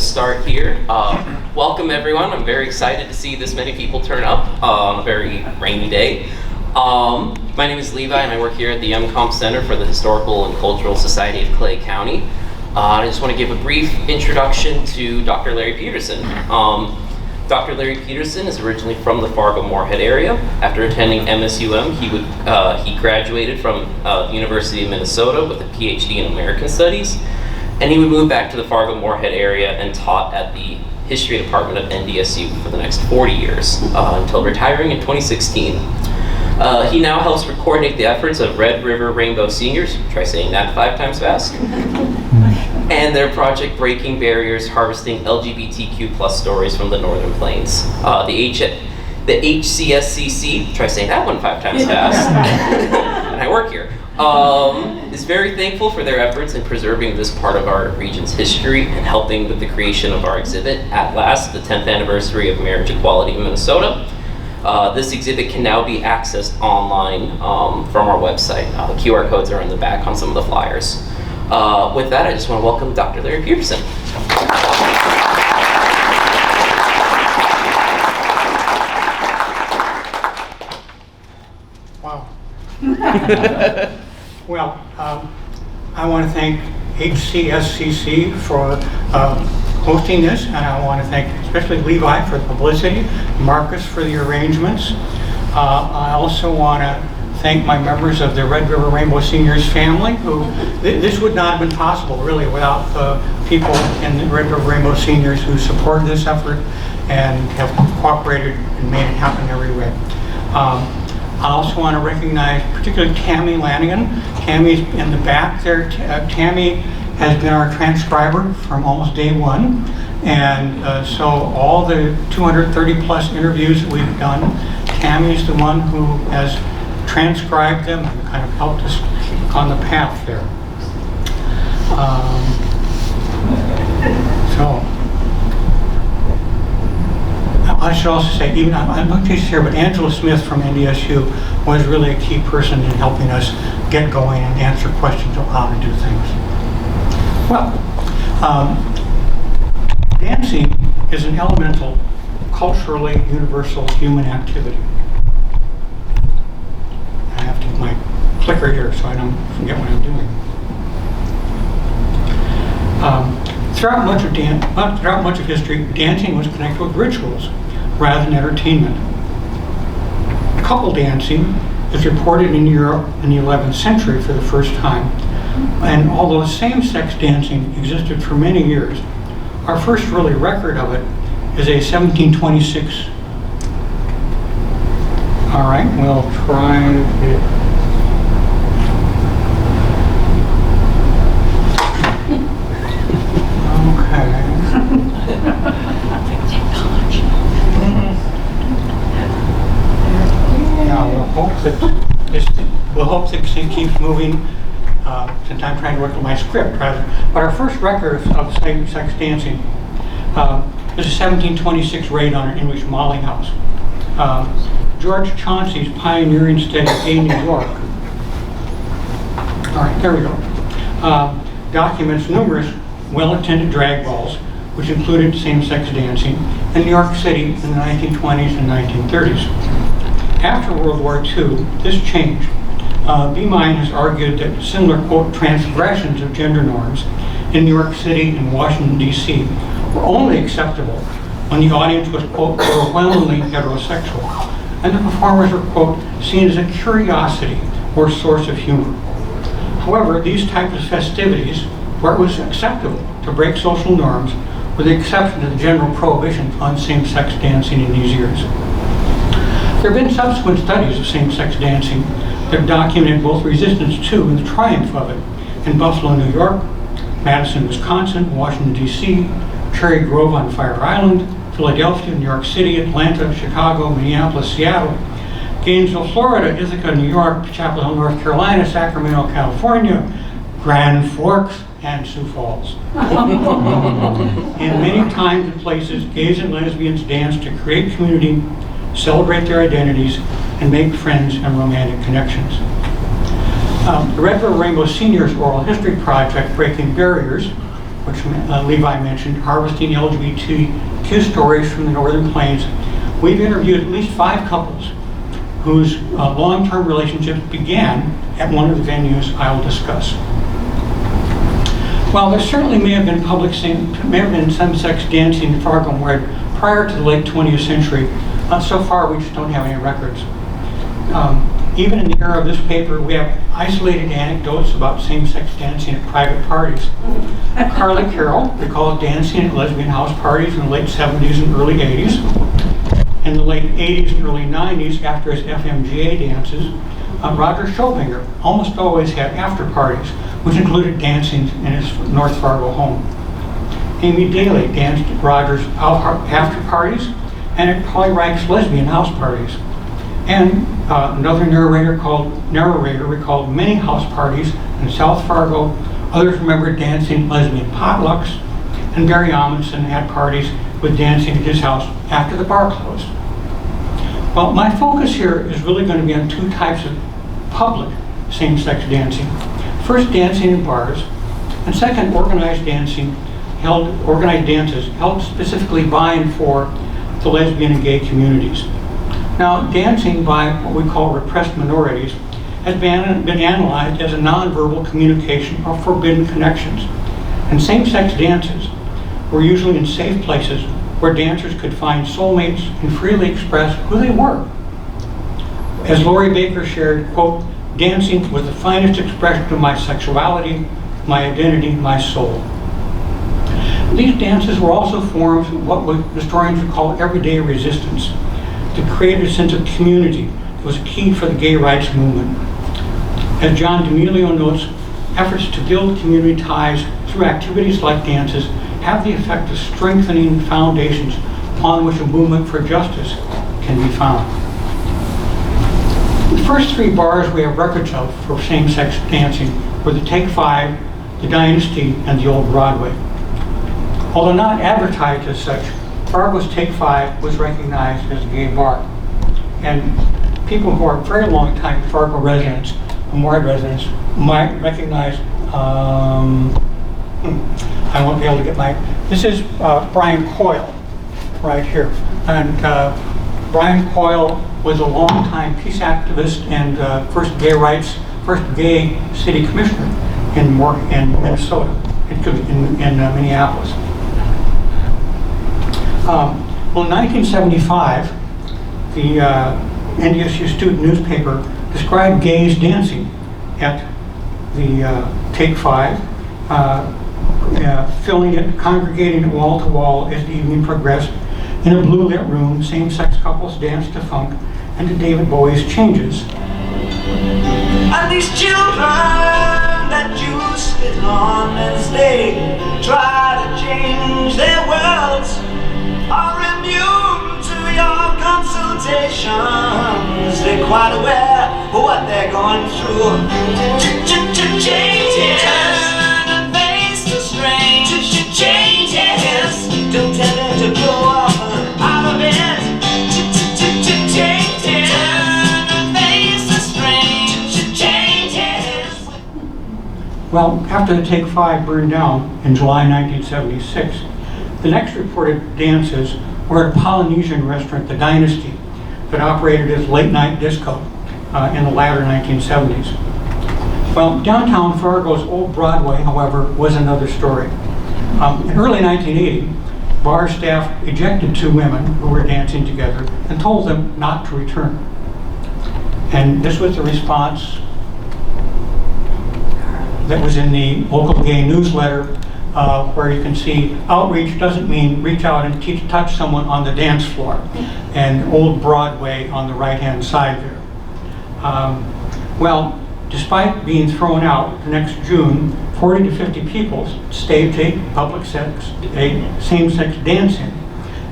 start here. Welcome everyone. I'm very excited to see this many people turn up on a very rainy day. My name is Levi and I work here at the MComp Center for the Historical and Cultural Society of Clay County. I just want to give a brief introduction to Dr. Larry Peterson. Dr. Larry Peterson is originally from the Fargo-Moorhead area. After attending MSUM, he graduated from the University of Minnesota with a PhD in American Studies, and he would move back to the Fargo-Moorhead area and taught at the History Department of NDSU for the next 40 years until retiring in 2016. He now helps coordinate the efforts of Red River Rainbow Seniors, try saying that 5 times fast, and their project Breaking Barriers, Harvesting LGBTQ plus stories from the Northern Plains. The HCSCC, try saying that one 5 times fast, and I work here, is very thankful for their efforts in preserving this part of our region's history and helping with the creation of our exhibit, At Last, the 10th anniversary of marriage equality in Minnesota. This exhibit can now be accessed online from our website. The QR codes are in the back on some of the flyers. With that, I just want to welcome Dr. Larry Peterson. Wow. Well, I want to thank HCSCC for hosting this, and I want to thank especially Levi for the publicity, Marcus for the arrangements. I also want to thank my members of the Red River Rainbow Seniors family, who this would not have been possible really without the people in the Red River Rainbow Seniors who supported this effort and have cooperated and made it happen every way. I also want to recognize particularly Tammy Lanigan. Tammy's in the back there. Tammy has been our transcriber from almost day one, and so all the 230 plus interviews that we've done, Tammy's the one who has transcribed them and kind of helped us on the path there. So I should also say, even I'm not just here, but Angela Smith from NDSU was really a key person in helping us get going and answer questions of how to do things. Well, dancing is an elemental, culturally universal human activity. I have to get my clicker here so I don't forget what I'm doing. Throughout much of history, dancing was connected with rituals rather than entertainment. Couple dancing is reported in Europe in the 11th century for the first time, and although same-sex dancing existed for many years, our first really record of it is a 1726. All right, we'll try it. We'll hope that it keeps moving since I'm trying to work on my script rather. But our first record of same-sex dancing is a 1726 raid on an English mauling house. George Chauncey's pioneering study in New York. All right, there we go. Documents numerous well-attended drag balls, which included same-sex dancing, in New York City in the 1920s and 1930s. After World War II, this changed. B. Mine has argued that similar, quote, transgressions of gender norms in New York City and Washington, D.C. were only acceptable when the audience was, quote, overwhelmingly heterosexual, and the performers were, quote, seen as a curiosity or source of humor. However, these types of festivities, where it was acceptable to break social norms, with the exception of the general prohibition on same-sex dancing in these years. There have been subsequent studies of same-sex dancing that documented both resistance to and the triumph of it in Buffalo, New York, Madison, Wisconsin, Washington, D.C., Cherry Grove on Fire Island, Philadelphia, New York City, Atlanta, Chicago, Minneapolis, Seattle, Gainesville, Florida, Ithaca, New York, Chapel Hill, North Carolina, Sacramento, California, Grand Forks, and Sioux Falls. In many times and places, gays and lesbians dance to create community, celebrate their identities, and make friends and romantic connections. The Red River Rainbow Seniors Oral History Project, Breaking Barriers, which Levi mentioned, harvesting LGBTQ stories from the Northern Plains, we've interviewed at least 5 couples whose long-term relationships began at one of the venues I'll discuss. While there certainly may have been same-sex dancing in Fargo-Moorhead prior to the late 20th century, so far we just don't have any records. Even in the era of this paper, we have isolated anecdotes about same-sex dancing at private parties. Carly Carroll recalls dancing at lesbian house parties in the late 70s and early 80s. In the late 80s and early 90s, after his FMGA dances, Roger Schobinger almost always had after parties, which included dancing in his North Fargo home. Amy Daly danced at Roger's after parties and at Polly Reich's lesbian house parties. And another narrator recalled many house parties in South Fargo. Others remember dancing lesbian potlucks, and Barry Amundsen had parties with dancing at his house after the bar closed. Well, my focus here is really going to be on 2 types of public same-sex dancing. First, dancing in bars, and second, organized dances held specifically by and for the lesbian and gay communities. Now, dancing by what we call repressed minorities has been analyzed as a nonverbal communication of forbidden connections. And same-sex dances were usually in safe places where dancers could find soulmates and freely express who they were. As Lori Baker shared, quote, "Dancing was the finest expression of my sexuality, my identity, my soul." These dances were also forms of what historians would call everyday resistance, to create a sense of community that was key for the gay rights movement. As John D'Amelio notes, efforts to build community ties through activities like dances have the effect of strengthening foundations upon which a movement for justice can be found. The first 3 bars we have records of for same-sex dancing were the Take 5, the Dynasty, and the Old Broadway. Although not advertised as such, Fargo's Take 5 was recognized as a gay bar. And people who are very long time Fargo residents, Moorhead residents, might recognize, I won't be able to get this is Brian Coyle, right here. And Brian Coyle was a longtime peace activist and first gay city commissioner in Minnesota, in Minneapolis. Well, in 1975, the NDSU student newspaper described gays dancing at the Take 5, filling it, congregating it wall to wall as the evening progressed. In a blue lit room, same-sex couples danced to funk and to David Bowie's Changes. And these children that you spit on as they try to change their worlds are immune to your consultations. They're quite aware of what they're going through. Changes, turn and face the strange. Changes, don't tell them to grow up out of it. Changes, turn and face the strange. Changes. Well, after the Take 5 burned down in July 1976, the next reported dances were at a Polynesian restaurant, the Dynasty, that operated as late-night disco in the latter 1970s. Well, downtown Fargo's Old Broadway, however, was another story. In early 1980, bar staff ejected 2 women who were dancing together and told them not to return. And this was the response that was in the local gay newsletter, where you can see outreach doesn't mean reach out and touch someone on the dance floor, and Old Broadway on the right-hand side there. Well, despite being thrown out the next June, 40 to 50 people stayed to public same-sex dancing,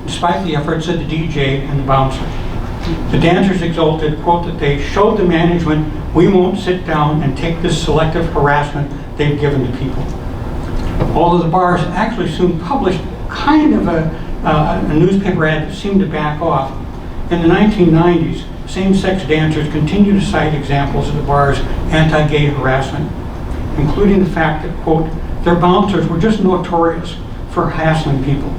despite the efforts of the DJ and the bouncer. The dancers exulted, quote, that they showed the management, "We won't sit down and take this selective harassment they've given to people." Although the bars actually soon published kind of a newspaper ad that seemed to back off, in the 1990s, same-sex dancers continued to cite examples of the bar's anti-gay harassment, including the fact that, quote, Their bouncers were just notorious for hassling people.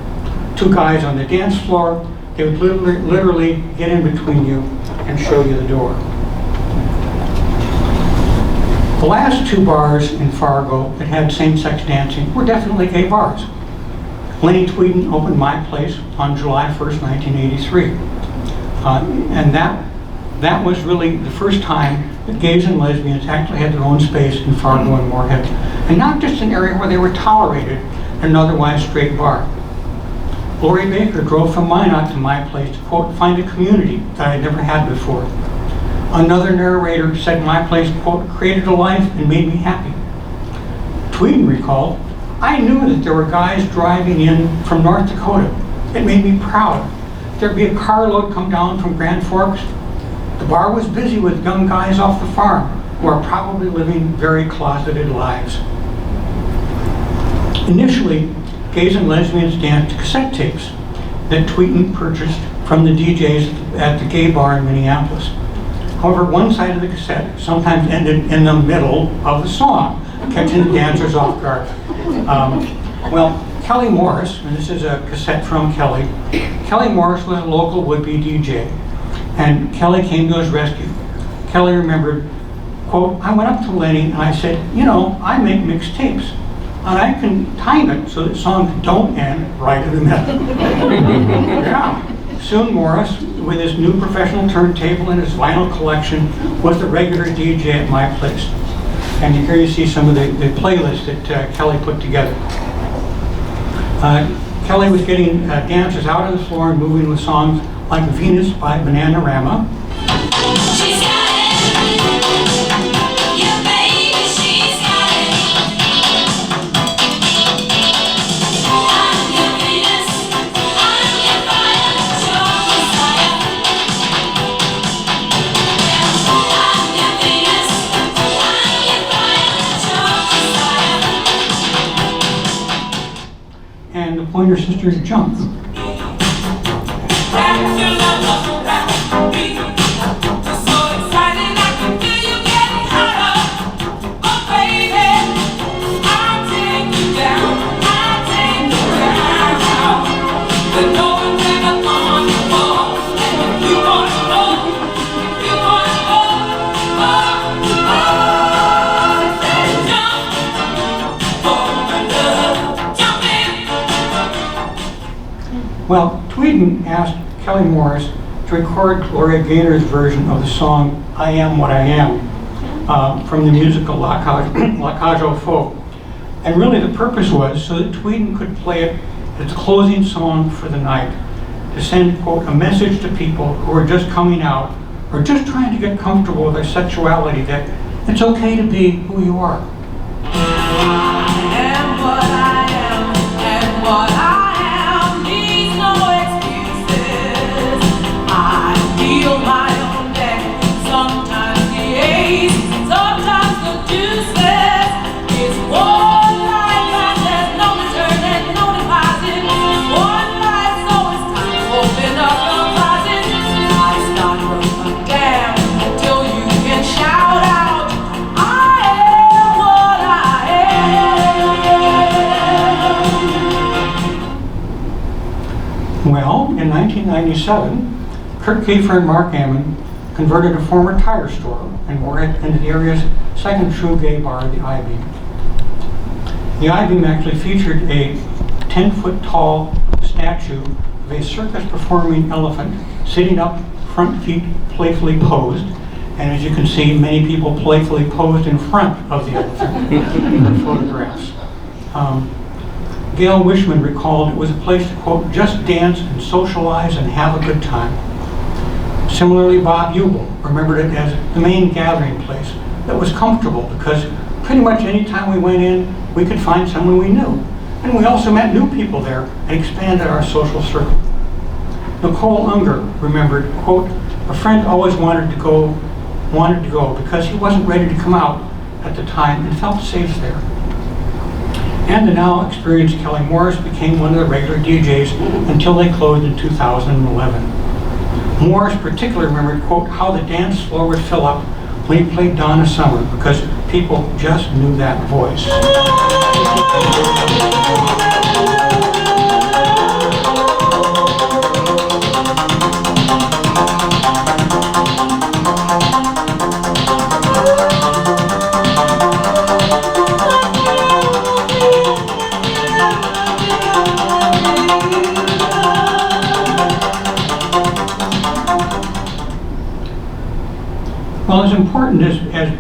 Two guys on the dance floor, they would literally get in between you and show you the door. The last two bars in Fargo that had same-sex dancing were definitely gay bars. Lenny Tweeden opened My Place on July 1st, 1983. And that was really the first time that gays and lesbians actually had their own space in Fargo and Moorhead. And not just an area where they were tolerated in an otherwise straight bar. Lori Baker drove from Minot to My Place to, quote, find a community that I had never had before. Another narrator said My Place, quote, created a life and made me happy. Tweeden recalled, I knew that there were guys driving in from North Dakota. It made me proud. There'd be a carload come down from Grand Forks. The bar was busy with young guys off the farm who are probably living very closeted lives. Initially, gays and lesbians danced cassette tapes that Tweeden purchased from the DJs at the gay bar in Minneapolis. However, one side of the cassette sometimes ended in the middle of the song, catching the dancers off guard. Well, Kelly Morris, and this is a cassette from Kelly. Kelly Morris was a local would-be DJ, and Kelly came to his rescue. Kelly remembered, quote, I went up to Lenny and I said, you know, I make mixed tapes, and I can time it so that songs don't end right in the middle. Yeah. Soon Morris, with his new professional turntable and his vinyl collection, was the regular DJ at My Place. And here you see some of the playlists that Kelly put together. Kelly was getting dancers out of the floor and moving with songs like Venus by Bananarama. She's got it. Yeah, baby, she's got it. I'm your Venus, I'm your fire, your Messiah. I'm your Venus, I'm your fire, your Messiah. And the Pointer Sisters Jump. Well, Tweeden asked Kelly Morris to record Gloria Gaynor's version of the song I Am What I Am from the musical La Cage aux Folles. And really the purpose was so that Tweeden could play it as the closing song for the night to send, quote, a message to people who are just coming out or just trying to get comfortable with their sexuality that it's okay to be who you are. I am what I am, and what I am needs no excuses. I feel my own death, sometimes the ace, sometimes the juices. It's one life and there's no return and no deposit. One life, so it's time to open up the closet. I start from down until you can shout out, I am what I am. Well, in 1997, Kurt Kiefer and Mark Ammon converted a former tire store in Moorhead into the area's second true gay bar, the I-Beam. The I-Beam actually featured a 10-foot tall statue of a circus performing elephant sitting up, front feet playfully posed. And as you can see, many people playfully posed in front of the elephant in the photographs. Gail Wishman recalled it was a place to, quote, just dance and socialize and have a good time. Similarly, Bob Ubel remembered it as the main gathering place that was comfortable because pretty much any time we went in, we could find someone we knew. And we also met new people there and expanded our social circle. Nicole Unger remembered, quote, a friend always wanted to go because he wasn't ready to come out at the time and felt safe there. And the now experienced Kelly Morris became one of the regular DJs until they closed in 2011. Morris particularly remembered, quote, how the dance floor would fill up when he played Donna Summer because people just knew that voice.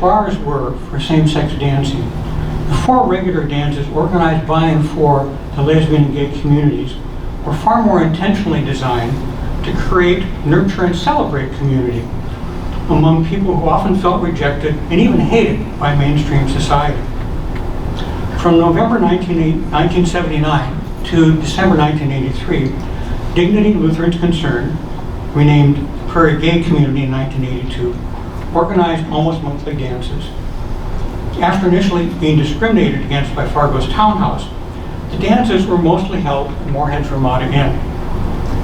bars were for same-sex dancing. The 4 regular dances organized by and for the lesbian and gay communities were far more intentionally designed to create, nurture, and celebrate community among people who often felt rejected and even hated by mainstream society. From November 1979 to December 1983, Dignity Lutheran's Concern, renamed Prairie Gay Community in 1982, organized almost monthly dances. After initially being discriminated against by Fargo's Townhouse, the dances were mostly held at Moorhead's Ramada Inn,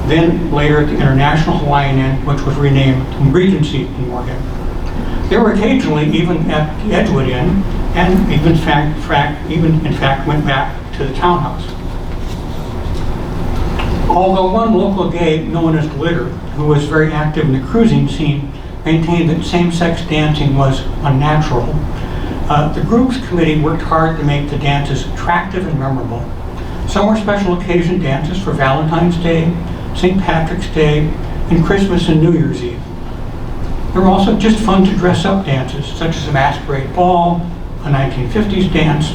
then later at the International Hawaiian Inn, which was renamed Regency in Moorhead. They were occasionally even at the Edgewood Inn, and even in fact went back to the Townhouse. Although one local gay known as Glitter, who was very active in the cruising scene, maintained that same-sex dancing was unnatural, the group's committee worked hard to make the dances attractive and memorable. Some were special occasion dances for Valentine's Day, St. Patrick's Day, and Christmas and New Year's Eve. There were also just fun to dress up dances, such as a masquerade ball, a 1950s dance.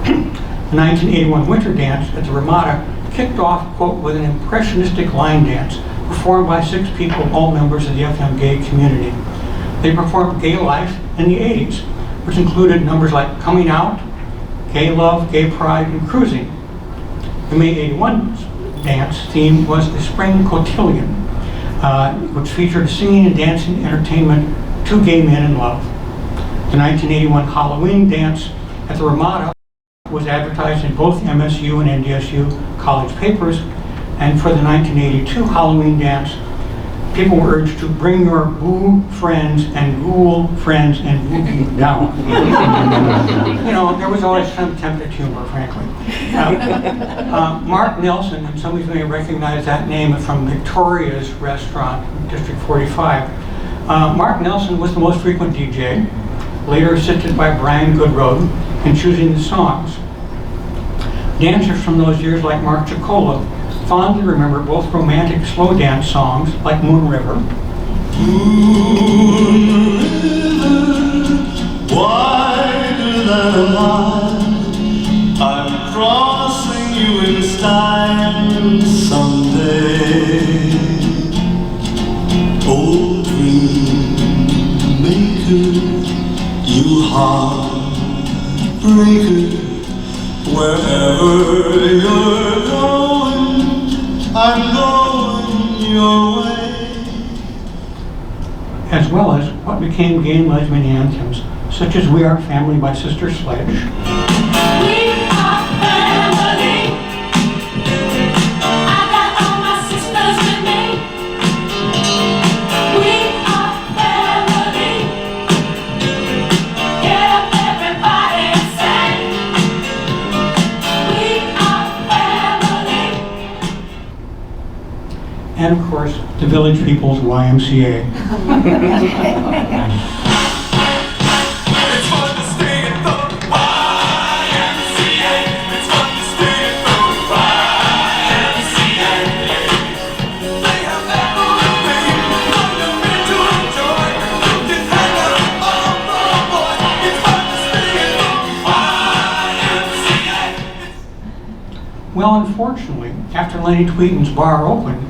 The 1981 winter dance at the Ramada kicked off, quote, with an impressionistic line dance performed by 6 people, all members of the FM gay community. They performed gay life in the 80s, which included numbers like Coming Out, Gay Love, Gay Pride, and Cruising. The May 81 dance theme was the Spring Cotillion, which featured singing and dancing entertainment, 2 gay men in love. The 1981 Halloween dance at the Ramada was advertised in both MSU and NDSU college papers, and for the 1982 Halloween dance, people were urged to bring your boo friends and ghoul friends and boogie down. You know, there was always some attempt at humor, frankly. Mark Nelson, and some of you may recognize that name from Victoria's restaurant, District 45. Mark Nelson was the most frequent DJ, later assisted by Brian Goodroad in choosing the songs. Dancers from those years like Mark Chicola fondly remember both romantic slow dance songs like Moon River. Moon River, wider than a mile, I'm crossing you in style someday. Old dream maker, you heartbreaker, wherever you're going, I'm going your way. As well as what became gay and lesbian anthems, such as We Are Family by Sister Sledge. We are family. I got all my sisters with me. We are family. Get up everybody and sing. We are family. And of course, the Village People's YMCA. It's fun to stay at the YMCA. It's fun to stay at the YMCA. They have everything for the men to enjoy. You can hang out all the boy. It's fun to stay at the YMCA. Well, unfortunately, after Lenny Tweeden's bar opened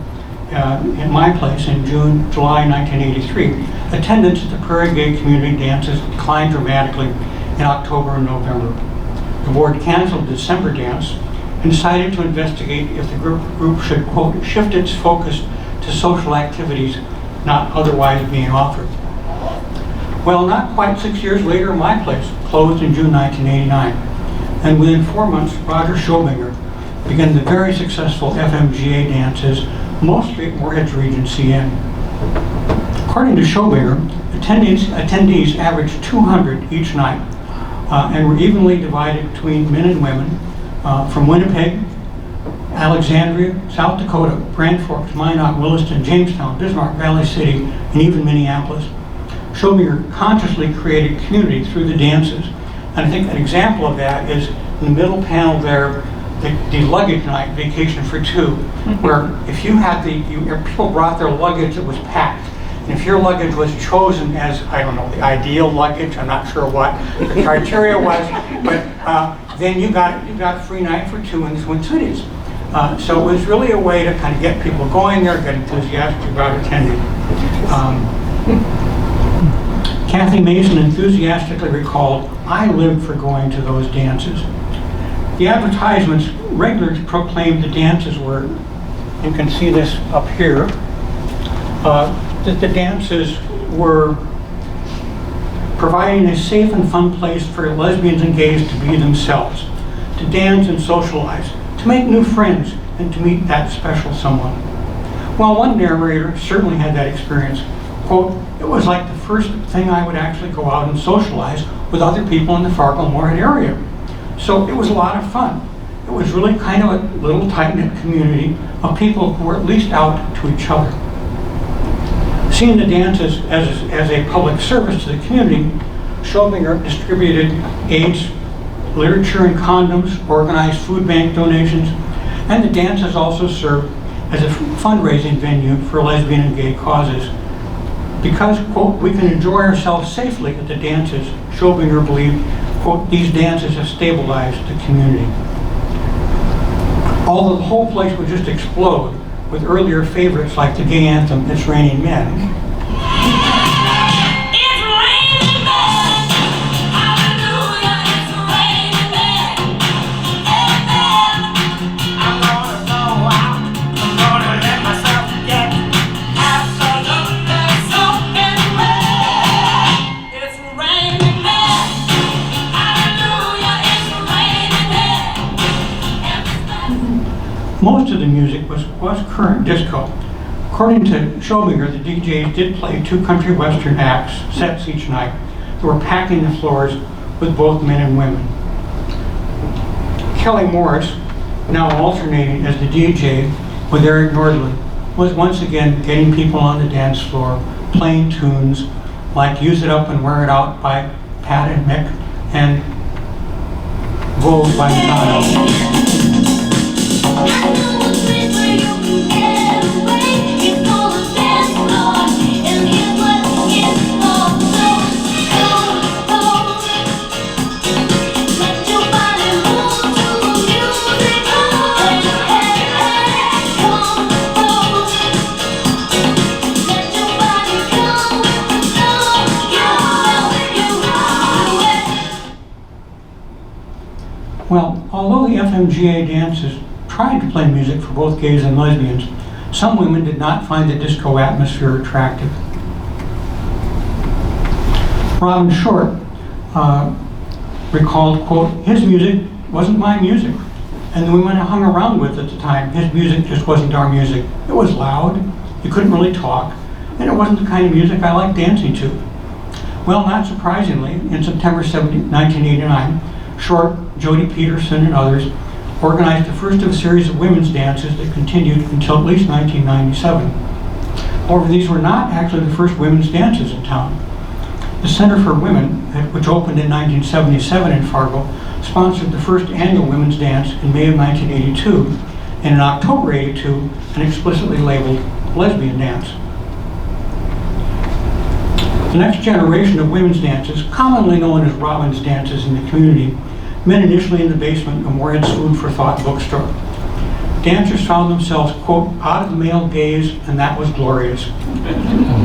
in my place in July 1983, attendance at the Prairie Gay Community dances declined dramatically in October and November. The board canceled the December dance and decided to investigate if the group should, quote, shift its focus to social activities not otherwise being offered. Well, not quite 6 years later, my place closed in June 1989, and within 4 months, Roger Schobinger began the very successful FMGA dances, mostly at Moorhead's Regency Inn. According to Schobinger, attendees averaged 200 each night and were evenly divided between men and women from Winnipeg, Alexandria, South Dakota, Grand Forks, Minot, Williston, Jamestown, Bismarck, Valley City, and even Minneapolis. Schobinger consciously created community through the dances. And I think an example of that is in the middle panel there, the luggage night, Vacation for Two, where if you had people brought their luggage that was packed, and If your luggage was chosen as, I don't know, the ideal luggage, I'm not sure what the criteria was, but then you got a free night for two in the Twin Cities. So it was really a way to kind of get people going there, get enthusiastic about attending. Kathy Mason enthusiastically recalled, "I lived for going to those dances." The advertisements regularly proclaimed the dances were, you can see this up here, that the dances were providing a safe and fun place for lesbians and gays to be themselves, to dance and socialize, to make new friends, and to meet that special someone. Well, one narrator certainly had that experience. Quote, "It was like the first thing I would actually go out and socialize with other people in the Fargo-Moorhead area. So it was a lot of fun. It was really kind of a little tight-knit community of people who were at least out to each other." Seeing the dances as a public service to the community, Schobinger distributed AIDS, literature and condoms, organized food bank donations, and the dances also served as a fundraising venue for lesbian and gay causes. Because, quote, "we can enjoy ourselves safely at the dances," Schobinger believed, quote, "these dances have stabilized the community." Although the whole place would just explode with earlier favorites like the gay anthem, "It's Raining Men." Most of the music was current disco. According to Schobinger, the DJs did play two country western sets each night. They were packing the floors with both men and women. Kelly Morris, now alternating as the DJ with Eric Nordland, was once again getting people on the dance floor, playing tunes like "Use It Up and Wear It Out" by Pat and Mick, and "Vogue" by Madonna. Well, although the FMGA dances tried to play music for both gays and lesbians, some women did not find the disco atmosphere attractive. Robin Short recalled, quote, "his music wasn't my music, and the women I hung around with at the time, his music just wasn't our music. It was loud, you couldn't really talk, and it wasn't the kind of music I liked dancing to." Well, not surprisingly, in September 1989, Short, Jody Peterson, and others organized the first of a series of women's dances that continued until at least 1997. However, these were not actually the first women's dances in town. The Center for Women, which opened in 1977 in Fargo, sponsored the first annual women's dance in May of 1982, and in October '82, an explicitly labeled lesbian dance. The next generation of women's dances, commonly known as Robin's dances in the community, met initially in the basement of Moorhead's Food for Thought bookstore. Dancers found themselves, quote, "out of the male gaze, and that was glorious."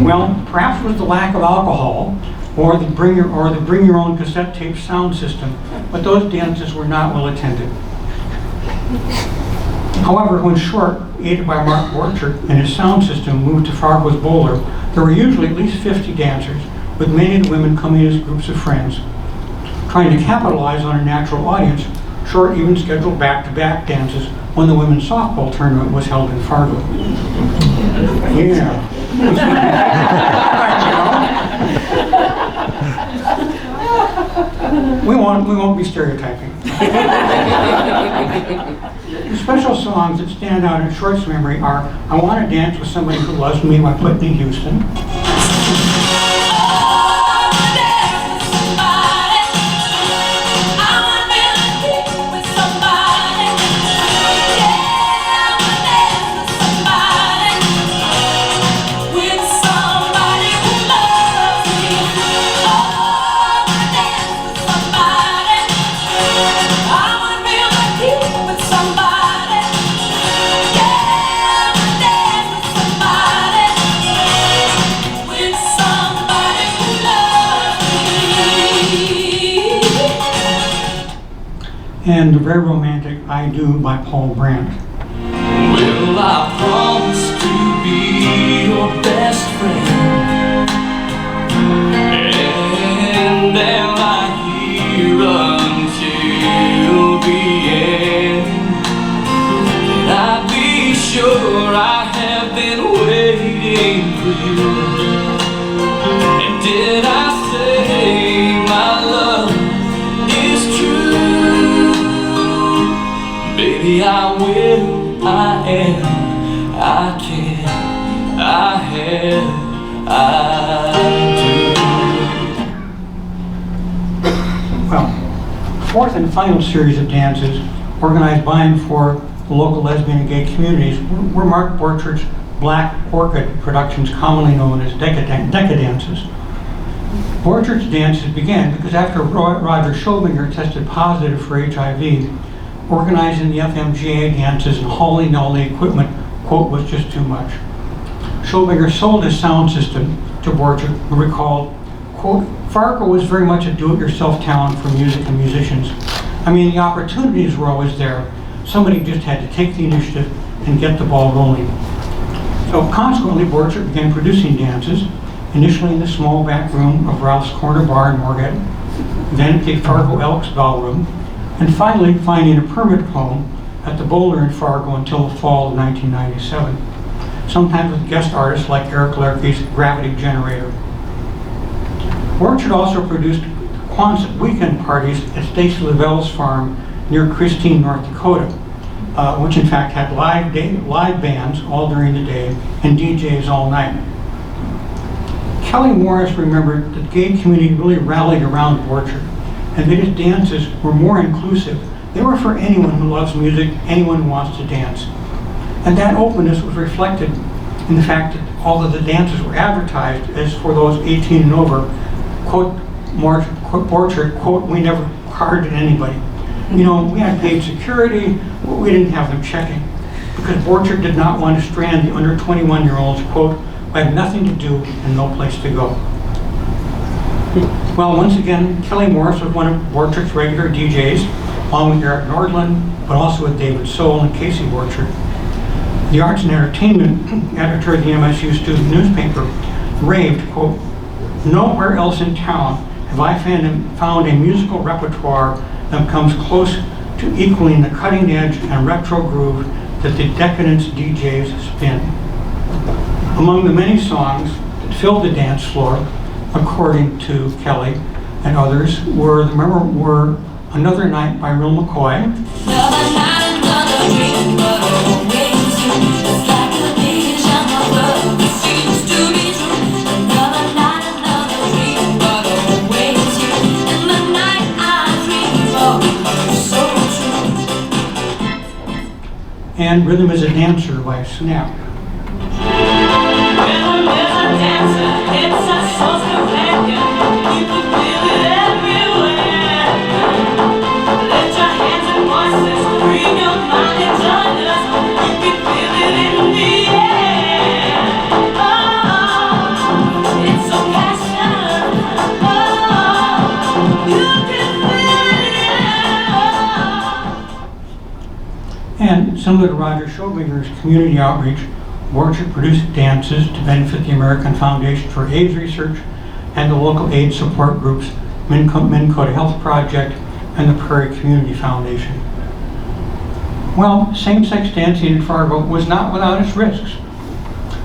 Well, perhaps it was the lack of alcohol, or the bring your own cassette tape sound system, but those dances were not well attended. However, when Short, aided by Mark Borchert and his sound system, moved to Fargo's Boulder, there were usually at least 50 dancers, with many of the women coming as groups of friends. Trying to capitalize on a natural audience, Short even scheduled back-to-back dances when the women's softball tournament was held in Fargo. Yeah. We won't be stereotyping. The special songs that stand out in Short's memory are "I Want to Dance with Somebody Who Loves Me" by Whitney Houston, and the very romantic I Do by Paul Brandt. Well, I promise to be your best friend, and am I here until the end? Can I be sure I have been waiting for you? And did I say my love is true? Baby, I will, I am, I can, I have, I do. Well, fourth and final series of dances organized by and for the local lesbian and gay communities were Mark Borchardt's Black Orchid productions, commonly known as Decadances. Borchardt's dances began because after Roger Schobinger tested positive for HIV, organizing the FMGA dances and hauling all the equipment, quote, was just too much. Schobinger sold his sound system to Borchardt, who recalled, quote, Fargo was very much a do-it-yourself town for music and musicians. I mean, the opportunities were always there. Somebody just had to take the initiative and get the ball rolling. So consequently, Borchardt began producing dances, initially in the small back room of Ralph's Corner Bar in Moorhead, then at the Fargo Elks Ballroom, and finally finding a permanent home at the Boulder in Fargo until the fall of 1997, sometimes with guest artists like Eric Lerke's Gravity Generator. Borchardt also produced Quonset weekend parties at Stacy Lavelle's farm near Christine, North Dakota, which in fact had live bands all during the day and DJs all night. Kelly Morris remembered that the gay community really rallied around Borchardt, and that his dances were more inclusive. They were for anyone who loves music, anyone who wants to dance. And that openness was reflected in the fact that all of the dances were advertised as for those 18 and over. Quote, Borchardt, quote, we never carded anybody. You know, we had paid security, but we didn't have them checking. Because Borchardt did not want to strand the under 21-year-olds, quote, who had nothing to do and no place to go. Well, once again, Kelly Morris was one of Borchardt's regular DJs, along with Eric Nordland, but also with David Soul and Casey Borchardt. The arts and entertainment editor of the MSU student newspaper raved, quote, nowhere else in town have I found a musical repertoire that comes close to equaling the cutting edge and retro groove that the Decadence DJs spin. Among the many songs that filled the dance floor, according to Kelly and others, were Another Night by Real McCoy, Another night, another dream, but always you. Just like a vision of love, it seems to be true. Another night, another dream, but always you. And the night I dream of you, so true. and Rhythm is a Dancer by Snap. Rhythm is a dancer, it's a soul's companion. You can feel it everywhere. Lift your hands and voices, free your mind and join us. You can feel it in the air. Oh, it's so passionate. Oh, you can feel it. And similar to Roger Schobinger's community outreach, Borchardt produced dances to benefit the American Foundation for AIDS Research and the local AIDS support groups, Minnesota Health Project and the Prairie Community Foundation. Well, same-sex dancing in Fargo was not without its risks.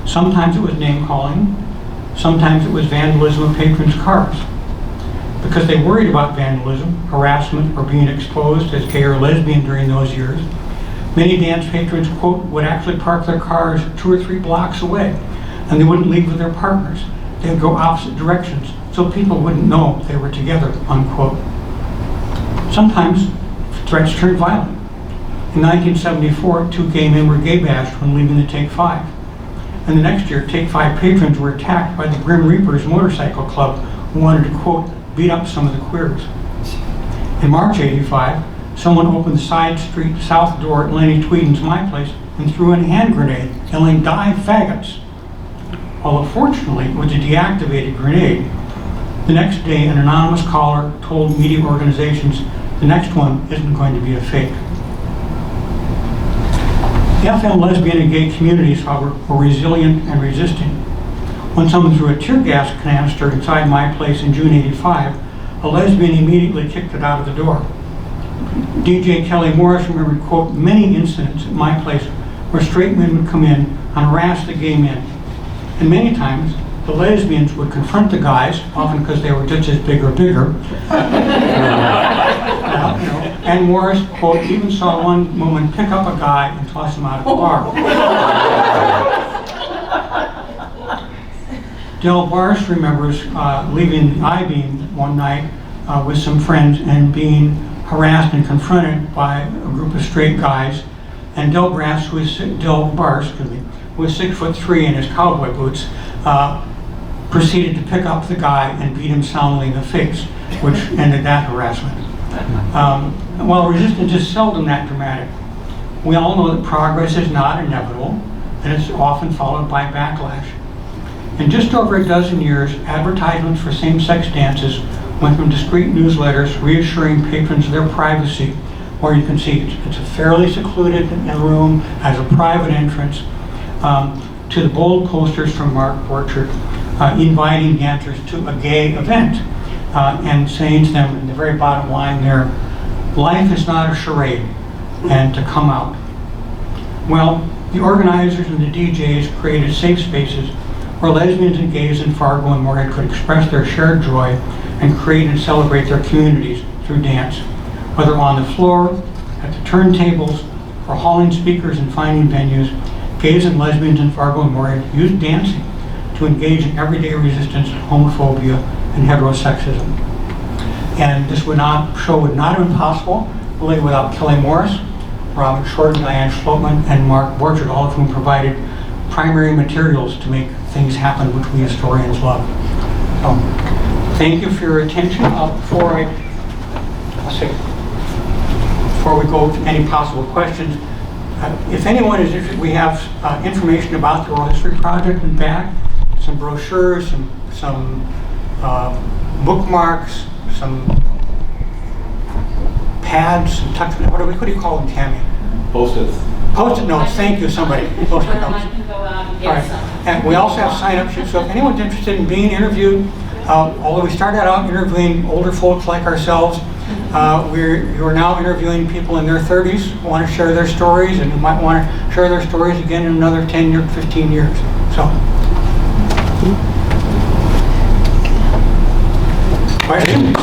Sometimes it was name-calling, sometimes it was vandalism of patrons' cars. Because they worried about vandalism, harassment, or being exposed as gay or lesbian during those years, many dance patrons, quote, would actually park their cars 2 or 3 blocks away, and they wouldn't leave with their partners. They would go opposite directions, so people wouldn't know they were together, unquote. Sometimes threats turned violent. In 1974, 2 gay men were gay bashed when leaving the Take 5. And the next year, Take 5 patrons were attacked by the Grim Reapers motorcycle club who wanted to, quote, beat up some of the queers. In March '85, someone opened the side street south door at Lenny Tweeden's My Place and threw in a hand grenade, yelling, "Die faggots!" Although fortunately it was a deactivated grenade, the next day an anonymous caller told media organizations the next one isn't going to be a fake. The FL lesbian and gay communities, however, were resilient and resisting. When someone threw a tear gas canister inside my place in June '85, a lesbian immediately kicked it out of the door. DJ Kelly Morris remembered, quote, many incidents at my place where straight men would come in and harass the gay men. And many times, the lesbians would confront the guys, often because they were just as big or bigger. And Morris, quote, even saw one woman pick up a guy and toss him out of the bar. Del Barst remembers leaving the I-beam one night with some friends and being harassed and confronted by a group of straight guys. And Del Barst, who was 6'3" in his cowboy boots, proceeded to pick up the guy and beat him soundly in the face, which ended that harassment. While resistance is seldom that dramatic, we all know that progress is not inevitable, and it's often followed by backlash. In just over a dozen years, advertisements for same-sex dances went from discreet newsletters reassuring patrons of their privacy, where you can see it's a fairly secluded room, has a private entrance, to the bold posters from Mark Borchert inviting dancers to a gay event and saying to them in the very bottom line there, life is not a charade, and to come out. Well, the organizers and the DJs created safe spaces where lesbians and gays in Fargo and Moorhead could express their shared joy and create and celebrate their communities through dance. Whether on the floor, at the turntables, or hauling speakers and finding venues, gays and lesbians in Fargo and Moorhead used dancing to engage in everyday resistance to homophobia and heterosexism. And this show would not have been possible really without Kelly Morris, Robin Short, Diane Schlotman, and Mark Borchert, all of whom provided primary materials to make things happen which we historians love. So, thank you for your attention. Before we go to any possible questions, if anyone is interested, we have information about the Oral History Project in back, some brochures, some bookmarks, some pads, some what do you call them, Tammy? Post-its. Post-it notes, thank you, somebody. Post-it notes. All right. And we also have sign-up sheets, so if anyone's interested in being interviewed, although we started out interviewing older folks like ourselves, we're now interviewing people in their 30s who want to share their stories and who might want to share their stories again in another 10 or 15 years. So, questions?